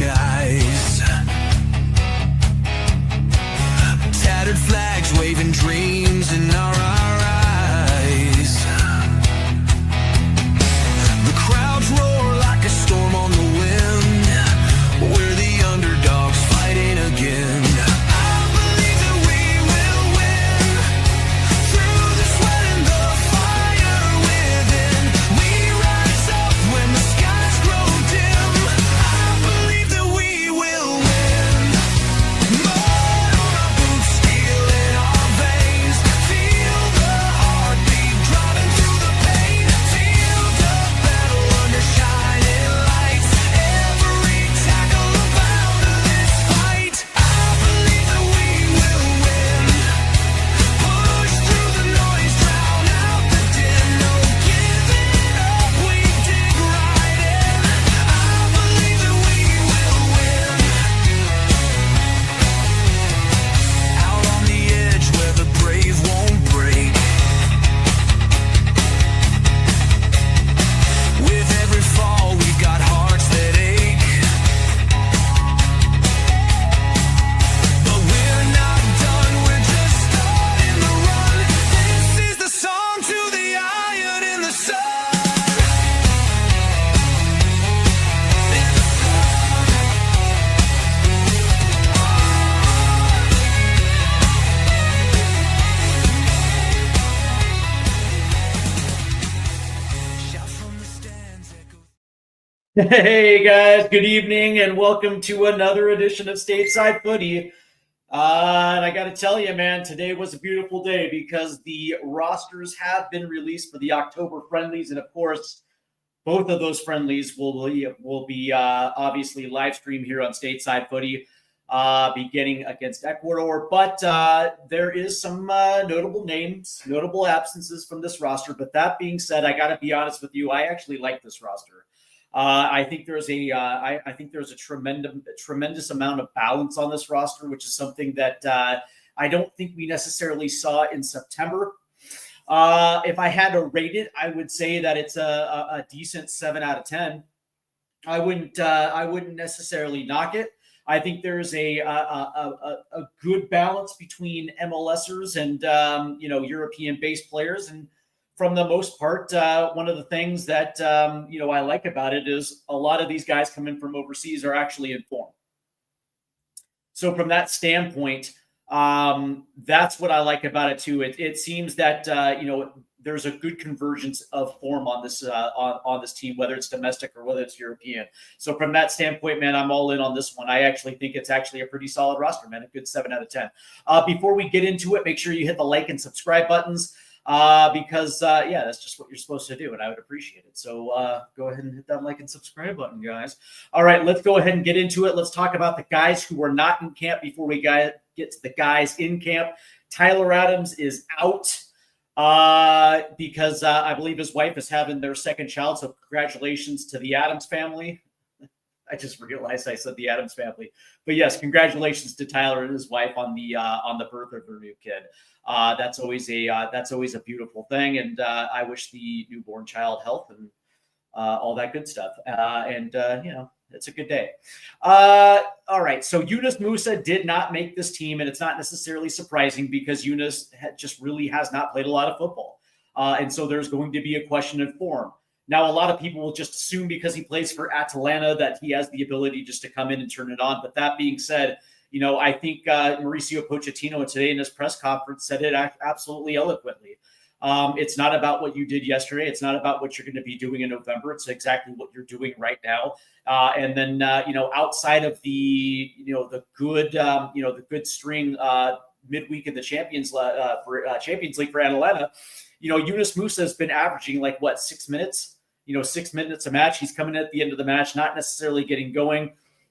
skies. Tattered flags waving dreams in our eyes. The crowds roar like a storm on the wind. We're the underdogs fighting again. Hey guys, good evening and welcome to another edition of Stateside Footy. And I got to tell you, man, today was a beautiful day because the rosters have been released for the October friendlies. And of course, both of those friendlies will be obviously live streamed here on Stateside Footy, beginning against Ecuador. But there is some notable names, notable absences from this roster. But that being said, I got to be honest with you, I actually like this roster. I think there's a tremendous amount of balance on this roster, which is something that I don't think we necessarily saw in September. If I had to rate it, I would say that it's a decent 7 out of 10. I wouldn't necessarily knock it. I think there's a good balance between MLSers and European-based players. And from the most part, one of the things that I like about it is a lot of these guys coming from overseas are actually in form. So from that standpoint, that's what I like about it too. It seems that there's a good convergence of form on this team, whether it's domestic or whether it's European. So from that standpoint, man, I'm all in on this one. I actually think it's actually a pretty solid roster, man. A good 7 out of 10. Before we get into it, make sure you hit the like and subscribe buttons. Because that's just what you're supposed to do, and I would appreciate it. So go ahead and hit that like and subscribe button, guys. All right, let's go ahead and get into it. Let's talk about the guys who are not in camp before we get to the guys in camp. Tyler Adams is out because I believe his wife is having their second child, so congratulations to the Adams family. I just realized I said the Adams family, but yes, congratulations to Tyler and his wife on the birth of their new kid. That's always a beautiful thing, and I wish the newborn child health and all that good stuff. It's a good day. All right, so Yunus Musa did not make this team, and it's not necessarily surprising because Yunus just really has not played a lot of football, and so there's going to be a question of form. Now, a lot of people will just assume because he plays for Atalanta that he has the ability just to come in and turn it on. But that being said, I think Mauricio Pochettino today in his press conference said it absolutely eloquently. It's not about what you did yesterday. It's not about what you're going to be doing in November. It's exactly what you're doing right now. And then, outside of the good string midweek in the Champions League for Atalanta, Yunus Musa has been averaging 6 minutes. 6 minutes a match. He's coming at the end of the match, not necessarily getting going.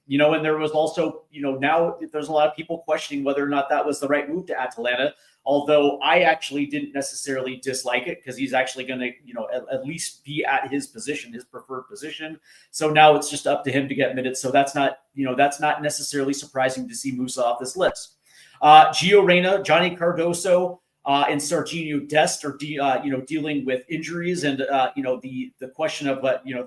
And there was also, now there's a lot of people questioning whether or not that was the right move to Atalanta. Although I actually didn't necessarily dislike it because he's actually going to, at least be at his position, his preferred position. So now it's just up to him to get minutes. So that's not necessarily surprising to see Musa off this list. Gio Reyna, Johnny Cardoso, and Serginho Dest are dealing with injuries, and the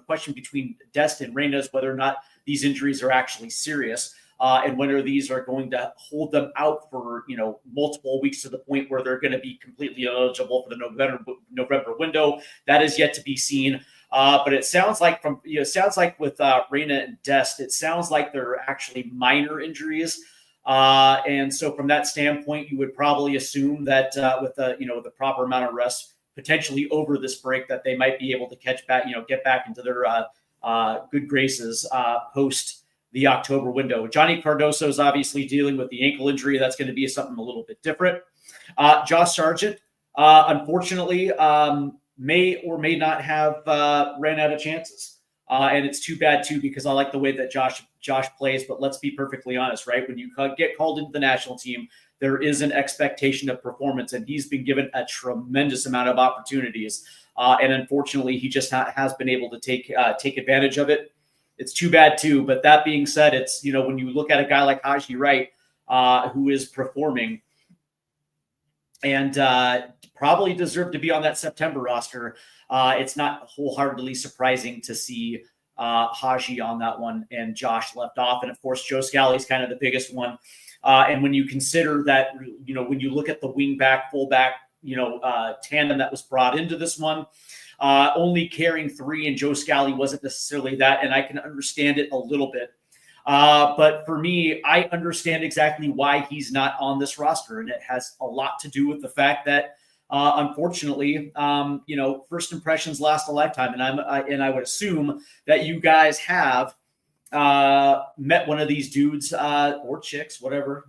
question between Dest and Reyna is whether or not these injuries are actually serious. And whether these are going to hold them out for multiple weeks to the point where they're going to be completely eligible for the November window, that is yet to be seen. But it sounds like with Reyna and Dest, it sounds like they're actually minor injuries. And so from that standpoint, you would probably assume that with the proper amount of rest, potentially over this break, that they might be able to get back into their good graces post the October window. Johnny Cardoso is obviously dealing with the ankle injury. That's going to be something a little bit different. Josh Sargent, unfortunately, may or may not have ran out of chances. And it's too bad, too, because I like the way that Josh plays. But let's be perfectly honest, right? When you get called into the national team, there is an expectation of performance, and he's been given a tremendous amount of opportunities. And unfortunately, he just has been able to take advantage of it. It's too bad, too. But that being said, it's, when you look at a guy like Haji Wright, who is performing and probably deserved to be on that September roster, it's not wholeheartedly surprising to see Haji on that one and Josh left off. And, of course, Joe Scally's kind of the biggest one. And when you consider that, when you look at the wing-back, fullback, tandem that was brought into this one, only carrying 3, and Joe Scally wasn't necessarily that, and I can understand it a little bit. But for me, I understand exactly why he's not on this roster, and it has a lot to do with the fact that, unfortunately, first impressions last a lifetime, and I would assume that you guys have met one of these dudes or chicks, whatever,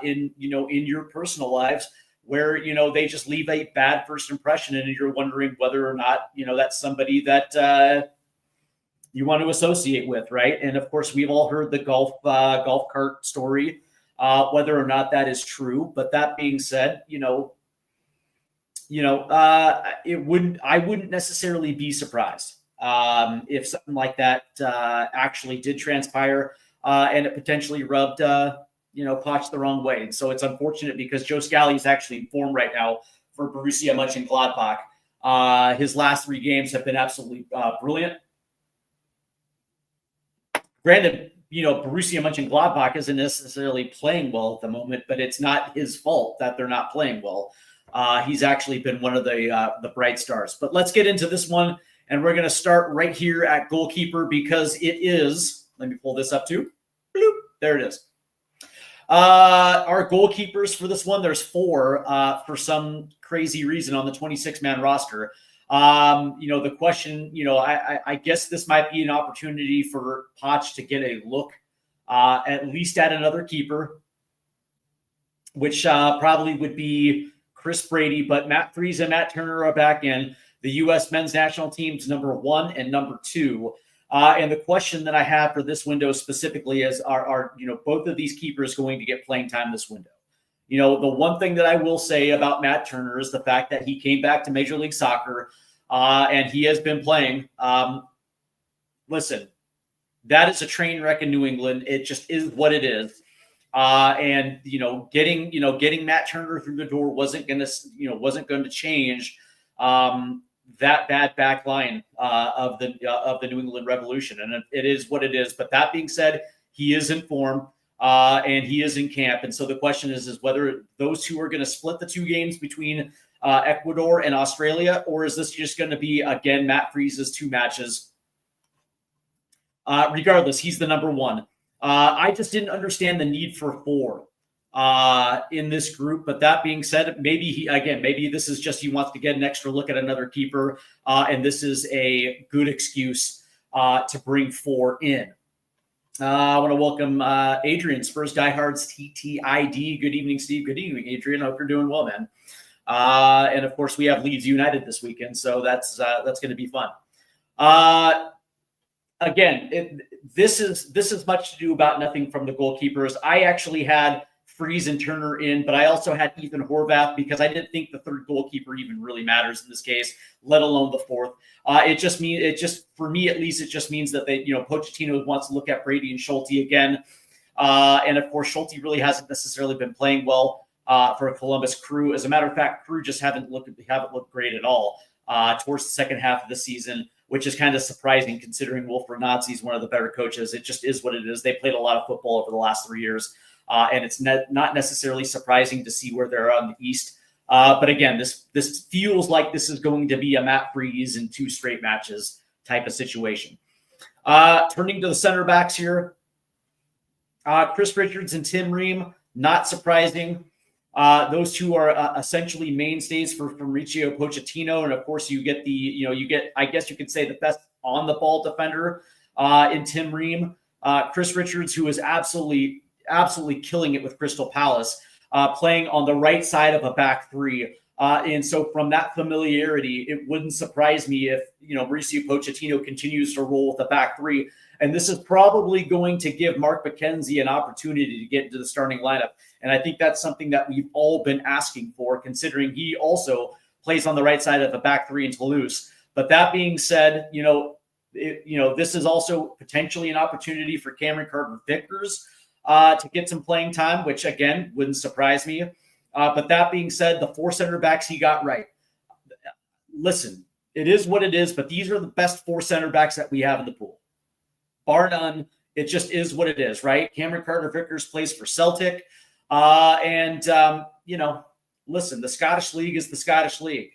in your personal lives, where they just leave a bad first impression, and you're wondering whether or not that's somebody that you want to associate with, right? And of course, we've all heard the golf cart story, whether or not that is true. But that being said, I wouldn't necessarily be surprised if something like that actually did transpire, and it potentially rubbed Poch the wrong way. And so it's unfortunate because Joe Scally is actually in form right now for Borussia Mönchengladbach. His last 3 games have been absolutely brilliant. Granted, Borussia Mönchengladbach isn't necessarily playing well at the moment, but it's not his fault that they're not playing well. He's actually been one of the bright stars. But let's get into this one, and we're going to start right here at goalkeeper because it is, let me pull this up too. Bloop, there it is. Our goalkeepers for this one, there's 4 for some crazy reason on the 26-man roster. The question, I guess this might be an opportunity for Poch to get a look at least at another keeper, which probably would be Chris Brady, but Matt Freese and Matt Turner are back in. The U.S. men's national team's number 1 and number 2. And the question that I have for this window specifically is, are both of these keepers going to get playing time this window? The one thing that I will say about Matt Turner is the fact that he came back to Major League Soccer and he has been playing. Listen, that is a train wreck in New England. It just is what it is. And getting Matt Turner through the door wasn't going to change that bad back line of the New England Revolution, and it is what it is. But that being said, he is in form and he is in camp, and so the question is whether those two are going to split the 2 games between Ecuador and Australia, or is this just going to be again Matt Freese's 2 matches? Regardless, he's the number 1. I just didn't understand the need for 4 in this group. But that being said, maybe this is just he wants to get an extra look at another keeper, and this is a good excuse to bring 4 in. I want to welcome Adrian, Spurs Diehards TTID. Good evening, Steve. Good evening, Adrian. Hope you're doing well, man. And of course, we have Leeds United this weekend, so that's going to be fun. Again, this is much to do about nothing from the goalkeepers. I actually had Freese and Turner in, but I also had Ethan Horvath because I didn't think the 3rd goalkeeper even really matters in this case, let alone the 4th. For me at least, it just means that Pochettino wants to look at Brady and Schulte again. And of course, Schulte really hasn't necessarily been playing well for Columbus Crew. As a matter of fact, Crew just haven't looked great at all towards the second half of the season. which is kind of surprising considering Wolf Renatzi is one of the better coaches. It just is what it is. They played a lot of football over the last 3 years, and it's not necessarily surprising to see where they're on the East. But again, this feels like this is going to be a Matt Freeze in 2 straight matches type of situation. Turning to the center backs here, Chris Richards and Tim Ream, not surprising. Those two are essentially mainstays for Mauricio Pochettino, and of course you get I guess you could say the best on the ball defender in Tim Ream. Chris Richards, who is absolutely killing it with Crystal Palace, playing on the right side of a back 3. And so from that familiarity, it wouldn't surprise me if, Mauricio Pochettino continues to roll with the back 3. And this is probably going to give Mark McKenzie an opportunity to get into the starting lineup. And I think that's something that we've all been asking for, considering he also plays on the right side of the back 3 in Toulouse. But that being said, this is also potentially an opportunity for Cameron Carter-Vickers to get some playing time, which again wouldn't surprise me. But that being said, the 4 center backs he got right. Listen, it is what it is, but these are the best 4 center backs that we have in the pool. Bar none, it just is what it is, right? Cameron Carter-Vickers plays for Celtic. Listen, the Scottish League is the Scottish League.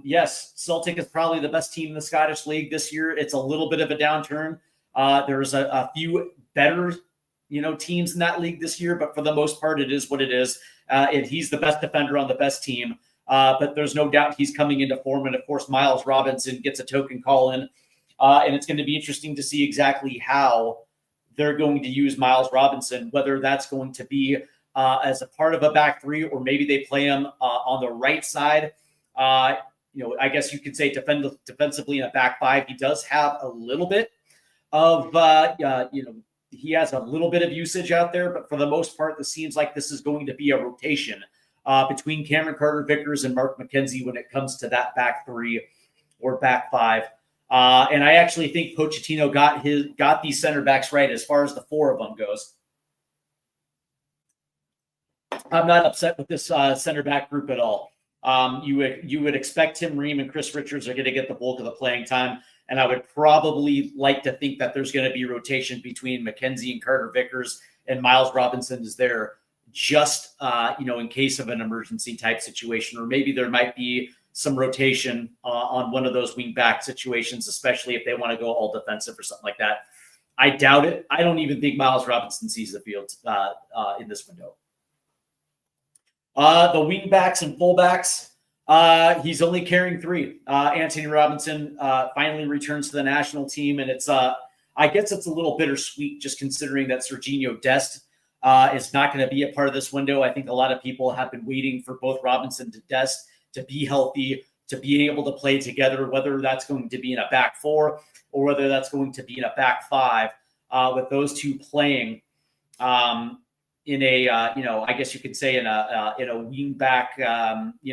Yes, Celtic is probably the best team in the Scottish League this year. It's a little bit of a downturn. There's a few better teams in that league this year, but for the most part, it is what it is. And he's the best defender on the best team. But there's no doubt he's coming into form. And of course, Miles Robinson gets a token call in. And it's going to be interesting to see exactly how they're going to use Miles Robinson, whether that's going to be as a part of a back 3, or maybe they play him on the right side. I guess you could say defensively in a back 5. He does have a little bit of, he has a little bit of usage out there, but for the most part, this seems like this is going to be a rotation between Cameron Carter-Vickers and Mark McKenzie when it comes to that back 3 or back 5. And I actually think Pochettino got these center backs right as far as the 4 of them goes. I'm not upset with this center back group at all. You would expect Tim Ream and Chris Richards are going to get the bulk of the playing time. And I would probably like to think that there's going to be rotation between McKenzie and Carter-Vickers, and Miles Robinson is there just, in case of an emergency type situation, or maybe there might be some rotation on one of those wing back situations, especially if they want to go all defensive or something like that. I doubt it. I don't even think Miles Robinson sees the field in this window. The wing backs and fullbacks, he's only carrying 3. Anthony Robinson finally returns to the national team, and it's I guess it's a little bittersweet just considering that Serginho Dest is not going to be a part of this window. I think a lot of people have been waiting for both Robinson and Dest to be healthy, to be able to play together, whether that's going to be in a back 4 or whether that's going to be in a back 5, with those two playing in a, I guess you could say in a wing back, in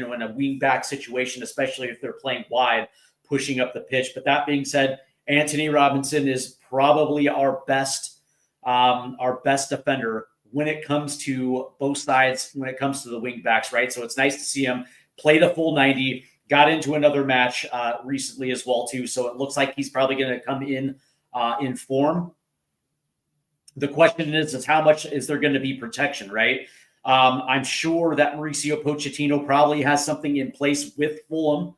a wing back situation, especially if they're playing wide, pushing up the pitch. But that being said, Anthony Robinson is probably our best defender when it comes to both sides, when it comes to the wing backs, right? So it's nice to see him play the full 90, got into another match recently as well, too. So it looks like he's probably going to come in form. The question is how much is there going to be protection, right? I'm sure that Mauricio Pochettino probably has something in place with Fulham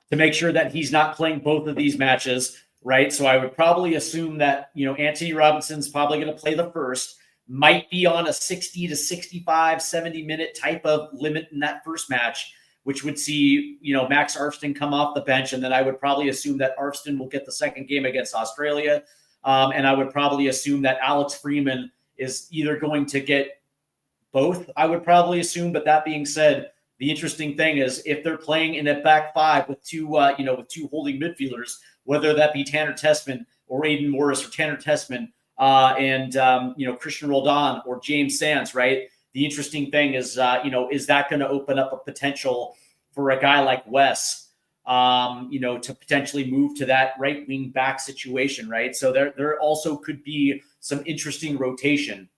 to make sure that he's not playing both of these matches, right? So I would probably assume that, Anthony Robinson's probably going to play the first, might be on a 60 to 65, 70-minute type of limit in that first match, which would see, Max Arfston come off the bench. And then I would probably assume that Arfston will get the second game against Australia. And I would probably assume that Alex Freeman is either going to get both, I would probably assume. But that being said, the interesting thing is if they're playing in a back 5 with two holding midfielders, whether that be Tanner Tessman or Aiden Morris or Tanner Tessman and Christian Roldan or James Sands, right? The interesting thing is, is that going to open up a potential for a guy like Wes, to potentially move to that right wing back situation, right? So there also could be some interesting rotation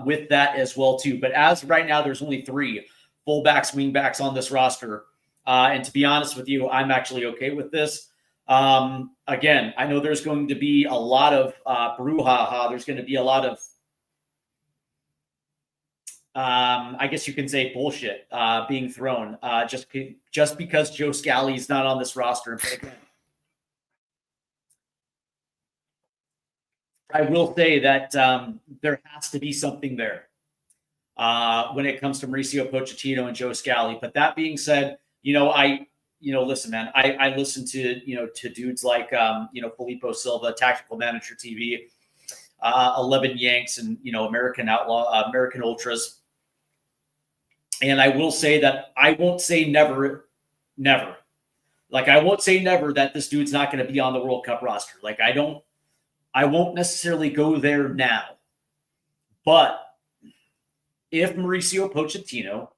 with that as well too. But as of right now, there's only 3 fullbacks, wing backs on this roster. And to be honest with you, I'm actually okay with this. Again, I know there's going to be a lot of brouhaha. There's going to be a lot of, I guess you can say, bullshit being thrown just because Joe Scally's not on this roster. But again, I will say that there has to be something there when it comes to Mauricio Pochettino and Joe Scally. But that being said, listen, man, I listen to dudes like, Filippo Silva, Tactical Manager TV, 11 Yanks, and, American Ultras. And I will say that I won't say never. Like, I won't say never that this dude's not going to be on the World Cup roster. Like, I won't necessarily go there now. But if Mauricio Pochettino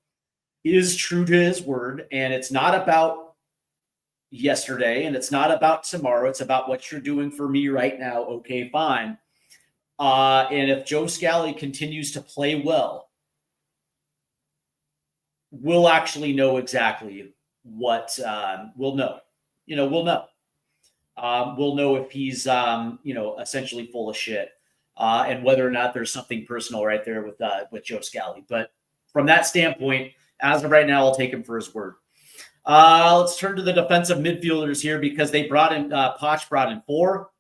is true to his word, and it's not about yesterday, and it's not about tomorrow, it's about what you're doing for me right now, okay, fine. And if Joe Scally continues to play well, we'll actually know exactly what we'll know. We'll know. We'll know if he's, essentially full of shit, and whether or not there's something personal right there with Joe Scally. But from that standpoint, as of right now, I'll take him for his word. Let's turn to the defensive midfielders here, because they brought in Poch brought in 4.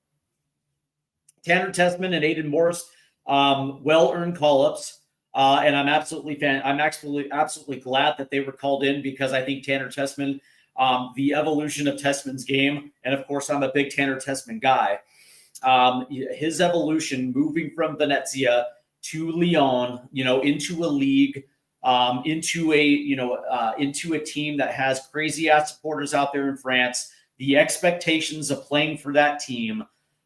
Tanner Tessman and Aiden Morris, well-earned call-ups. And I'm absolutely glad that they were called in, because I think Tanner Tessman, the evolution of Tessman's game, and of course I'm a big Tanner Tessman guy. His evolution moving from Venezia to Lyon, into a league, into a team that has crazy ass supporters out there in France, the expectations of playing for that team.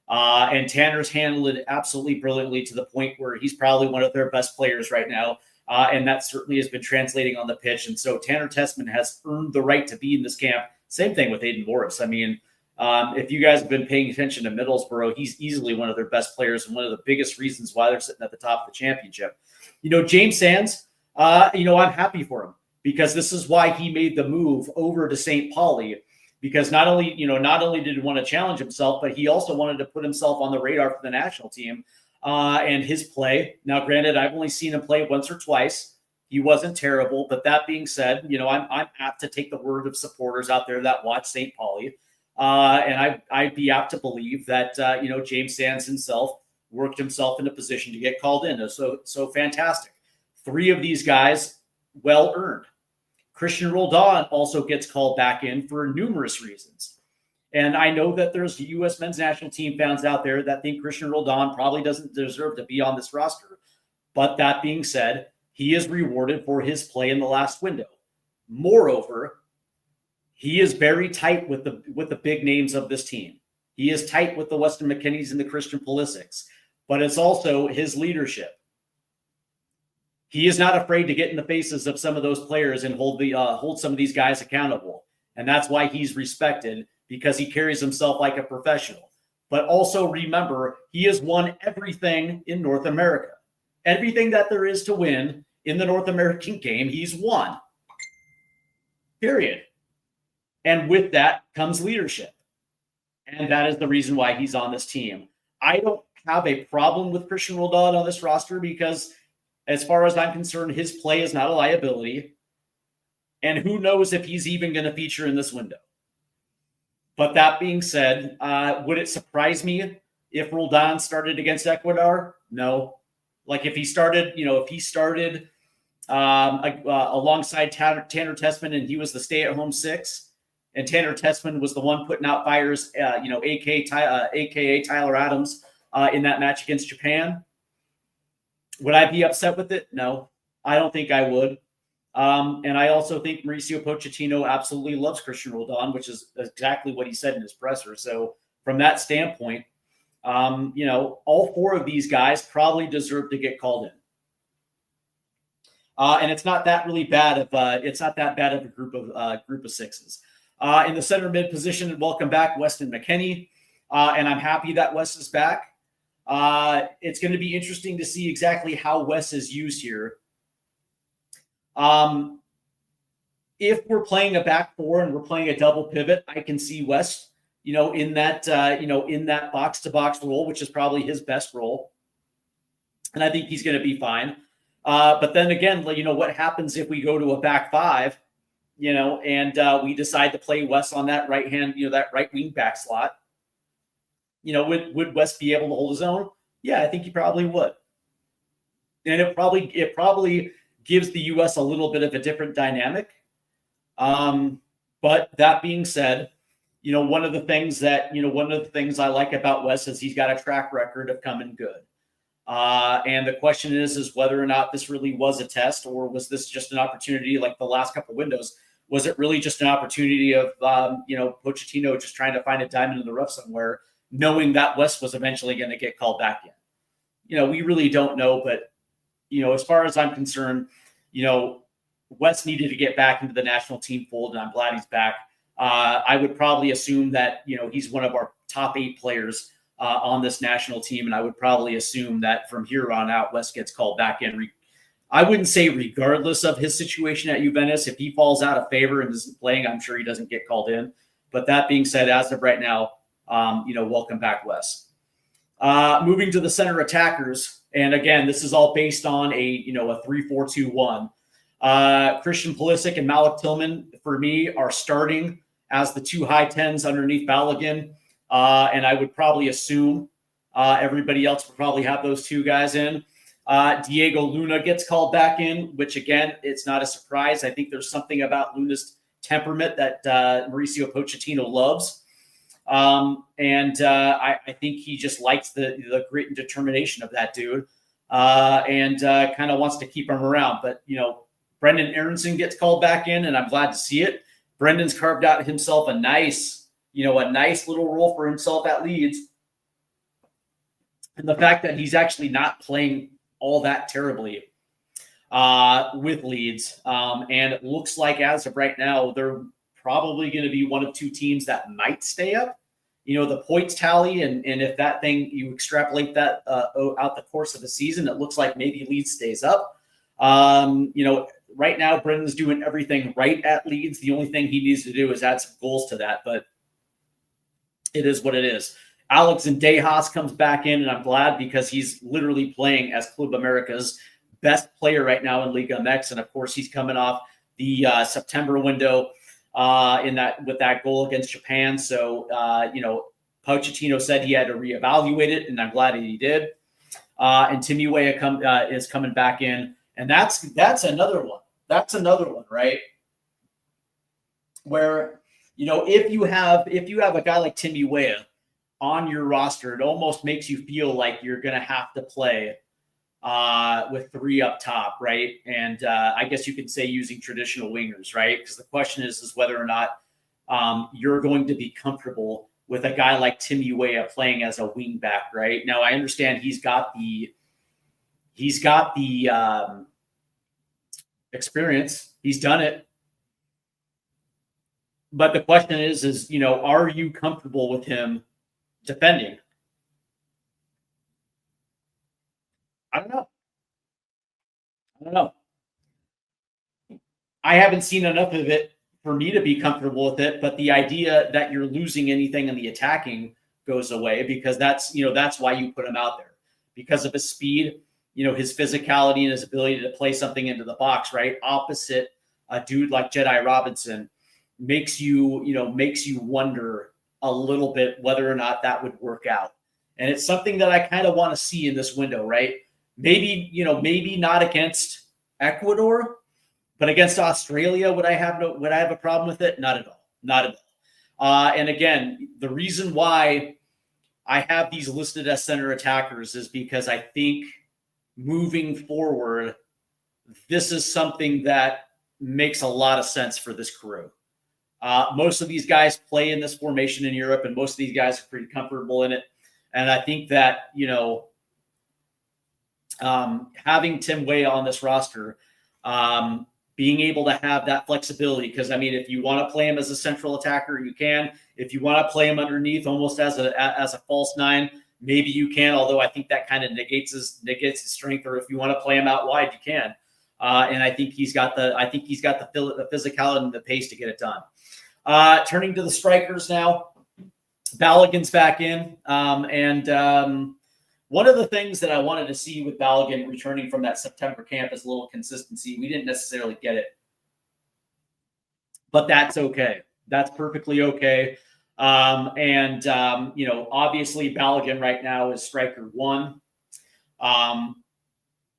And Tanner's handled it absolutely brilliantly, to the point where he's probably one of their best players right now. And that certainly has been translating on the pitch. And so Tanner Tessman has earned the right to be in this camp. Same thing with Aiden Morris. I mean, if you guys have been paying attention to Middlesbrough, he's easily one of their best players, and one of the biggest reasons why they're sitting at the top of the championship. James Sands, I'm happy for him, because this is why he made the move over to St. Pauli. Because not only did he want to challenge himself, but he also wanted to put himself on the radar for the national team. And his play. Now, granted, I've only seen him play once or twice. He wasn't terrible, but that being said, I'm apt to take the word of supporters out there that watch St. Pauli, and I'd be apt to believe that James Sands himself worked himself in a position to get called in. So fantastic. 3 of these guys, well earned. Christian Roldan also gets called back in for numerous reasons. And I know that there's U.S. men's national team fans out there that think Christian Roldan probably doesn't deserve to be on this roster. But that being said, he is rewarded for his play in the last window. Moreover, he is very tight with the big names of this team. He is tight with the Weston McKennies and the Christian Pulisics. But it's also his leadership. He is not afraid to get in the faces of some of those players and hold some of these guys accountable. And that's why he's respected, because he carries himself like a professional. But also remember, he has won everything in North America. Everything that there is to win in the North American game, he's won. Period. And with that comes leadership. And that is the reason why he's on this team. I don't have a problem with Christian Roldan on this roster, because as far as I'm concerned, his play is not a liability. And who knows if he's even going to feature in this window. But that being said, would it surprise me if Roldan started against Ecuador? No. Like if he started, alongside Tanner Tessman, and he was the stay-at-home 6, and Tanner Tessman was the one putting out fires, AKA Tyler Adams, in that match against Japan. Would I be upset with it? No, I don't think I would. And I also think Mauricio Pochettino absolutely loves Christian Roldan, which is exactly what he said in his presser. So from that standpoint, all 4 of these guys probably deserve to get called in. And it's not that really bad of a group of 6s. In the center mid position, welcome back Weston McKennie, and I'm happy that Wes is back. It's going to be interesting to see exactly how Wes is used here. if we're playing a back four and we're playing a double pivot, I can see West, in that box to box role, which is probably his best role. And I think he's going to be fine. But then again, what happens if we go to a back five, and we decide to play West on that right hand, that right wing back slot? Would West be able to hold his own? Yeah, I think he probably would. And it probably gives the U.S. a little bit of a different dynamic. But that being said, one of the things I like about West is he's got a track record of coming good. And the question is whether or not this really was a test, or was this just an opportunity like the last couple of windows? Was it really just an opportunity of, Pochettino just trying to find a diamond in the rough somewhere, knowing that West was eventually going to get called back in? We really don't know. But, as far as I'm concerned, West needed to get back into the national team fold, and I'm glad he's back. I would probably assume that, he's one of our top 8 players on this national team, and I would probably assume that from here on out, West gets called back in. I wouldn't say regardless of his situation at Juventus. If he falls out of favor and isn't playing, I'm sure he doesn't get called in. But that being said, as of right now, welcome back, Wes. Moving to the center attackers, and again, this is all based on a 3-4-2-1. Christian Pulisic and Malik Tillman, for me, are starting as the 2 high 10s underneath Balogun. And I would probably assume everybody else would probably have those 2 guys in. Diego Luna gets called back in, which, again, it's not a surprise. I think there's something about Luna's temperament that Mauricio Pochettino loves. I think he just likes the grit and determination of that dude, and kind of wants to keep him around. But, Brendan Aronson gets called back in, and I'm glad to see it. Brendan's carved out himself a nice little role for himself at Leeds. And the fact that he's actually not playing all that terribly with Leeds. And it looks like as of right now, they're probably going to be one of 2 teams that might stay up. The points tally, and if that thing, you extrapolate that out the course of the season, it looks like maybe Leeds stays up. Right now, Brendan's doing everything right at Leeds. The only thing he needs to do is add some goals to that, but it is what it is. Alex Zendejas comes back in, and I'm glad, because he's literally playing as Club America's best player right now in Liga MX. And of course, he's coming off the September window with that goal against Japan. So, Pochettino said he had to reevaluate it, and I'm glad that he did. And Timmy Weah is coming back in. And that's another one. That's another one, right? Where, if you have a guy like Timmy Weah on your roster, it almost makes you feel like you're going to have to play with 3 up top, right? And I guess you could say using traditional wingers, right? Because the question is whether or not you're going to be comfortable with a guy like Timmy Weah playing as a wing back, right? Now, I understand he's got the experience. He's done it. But the question is, are you comfortable with him defending? I don't know. I haven't seen enough of it for me to be comfortable with it, but the idea that you're losing anything in the attacking goes away, because that's why you put him out there, because of his speed, his physicality, and his ability to play something into the box, right? Opposite a dude like Jedi Robinson makes you wonder a little bit whether or not that would work out. And it's something that I kind of want to see in this window, right? Maybe not against Ecuador, but against Australia, would I have a problem with it? Not at all. And again, the reason why I have these listed as center attackers is because I think moving forward, this is something that makes a lot of sense for this crew. Most of these guys play in this formation in Europe, and most of these guys are pretty comfortable in it. And I think that, having Tim Weah on this roster, being able to have that flexibility, because, if you want to play him as a central attacker, you can. If you want to play him underneath almost as a false 9, maybe you can, although I think that kind of negates his strength. Or if you want to play him out wide, you can. and I think he's got the physicality and the pace to get it done. Turning to the strikers now, Balogun's back in, and one of the things that I wanted to see with Balogun returning from that September camp is a little consistency. We didn't necessarily get it, but that's okay. That's perfectly okay. Obviously Balogun right now is striker 1.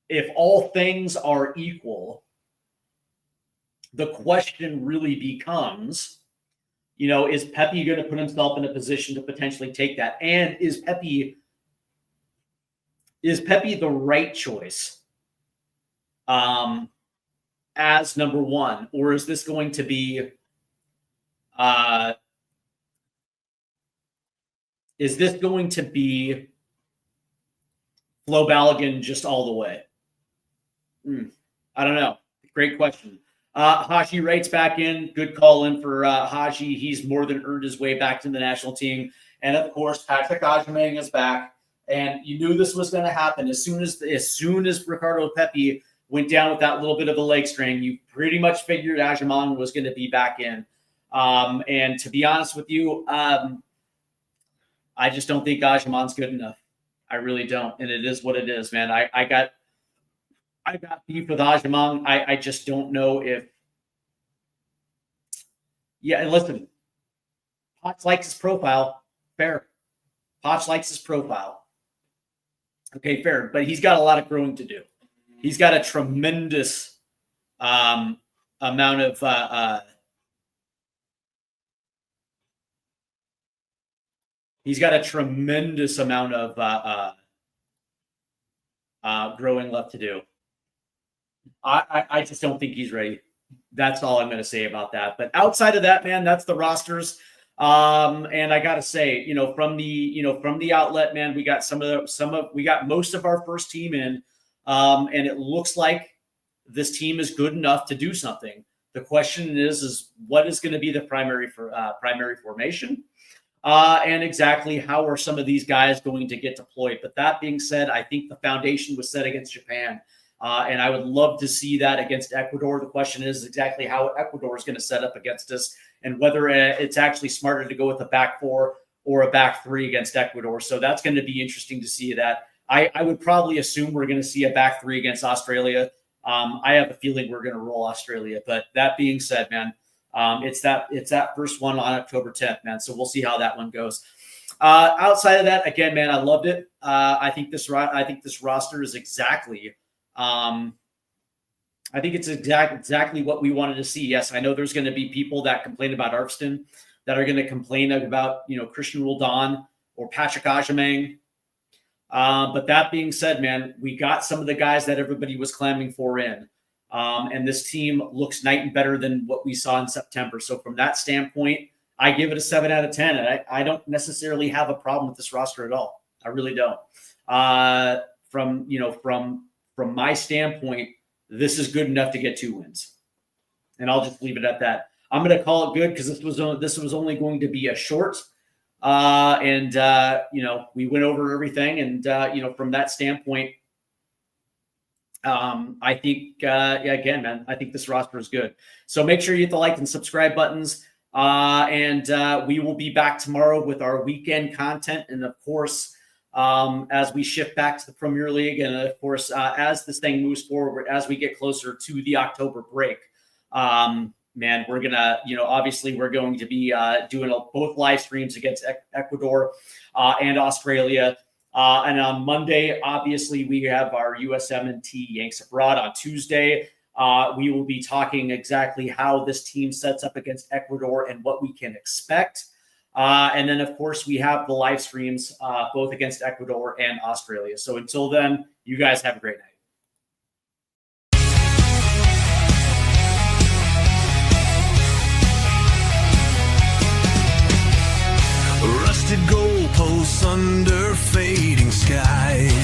If all things are equal, the question really becomes, is Pepe going to put himself in a position to potentially take that? And is Pepe the right choice as number 1? Or is this going to be Flo Balogun just all the way? I don't know. Great question. Haji Wright's back in. Good call in for Haji. He's more than earned his way back to the national team. And of course, Patrick Agyemang is back. And you knew this was going to happen. As soon as Ricardo Pepi went down with that little bit of a leg strain, you pretty much figured Agyemang was going to be back in. And to be honest with you, I just don't think Agyemang's good enough. I really don't. And it is what it is, man. I got beef with Agyemang. I just don't know if. Yeah, and listen, Poch likes his profile. Fair. Poch likes his profile. Okay, fair. But he's got a lot of growing to do. He's got a tremendous amount of growing left to do. I just don't think he's ready. That's all I'm going to say about that. But outside of that, man, that's the rosters. And I got to say, from the outlet, man, we got we got most of our first team in, and it looks like this team is good enough to do something. The question is what is going to be the primary formation, and exactly how are some of these guys going to get deployed. But that being said, I think the foundation was set against Japan. And I would love to see that against Ecuador. The question is exactly how Ecuador is going to set up against us and whether it's actually smarter to go with a back 4 or a back 3 against Ecuador. So that's going to be interesting to see that. I would probably assume we're going to see a back 3 against Australia. I have a feeling we're going to roll Australia. But that being said, man, it's that first one on October 10th, man. So we'll see how that one goes. Outside of that, again, man, I loved it. I think this roster is exactly I think it's exactly what we wanted to see. Yes, I know there's going to be people that complain about Arfston, that are going to complain about, Christian Roldan or Patrick Agyemang. But that being said, man, we got some of the guys that everybody was clamoring for in. And this team looks night and better than what we saw in September. So from that standpoint, I give it a 7 out of 10. And I don't necessarily have a problem with this roster at all. I really don't. From my standpoint, this is good enough to get 2 wins. And I'll just leave it at that. I'm going to call it good because this was only going to be a short. We went over everything. And, from that standpoint, I think, again, man, I think this roster is good. So make sure you hit the like and subscribe buttons. We will be back tomorrow with our weekend content. And of course, as we shift back to the Premier League, and of course, as this thing moves forward, as we get closer to the October break, man, we're gonna, obviously, we're going to be doing both live streams against Ecuador and Australia. And on Monday, obviously, we have our USMNT Yanks Abroad. On Tuesday, we will be talking exactly how this team sets up against Ecuador and what we can expect. And then, of course, we have the live streams both against Ecuador and Australia. So until then, you guys have a great night. Rusted goalposts under fading skies.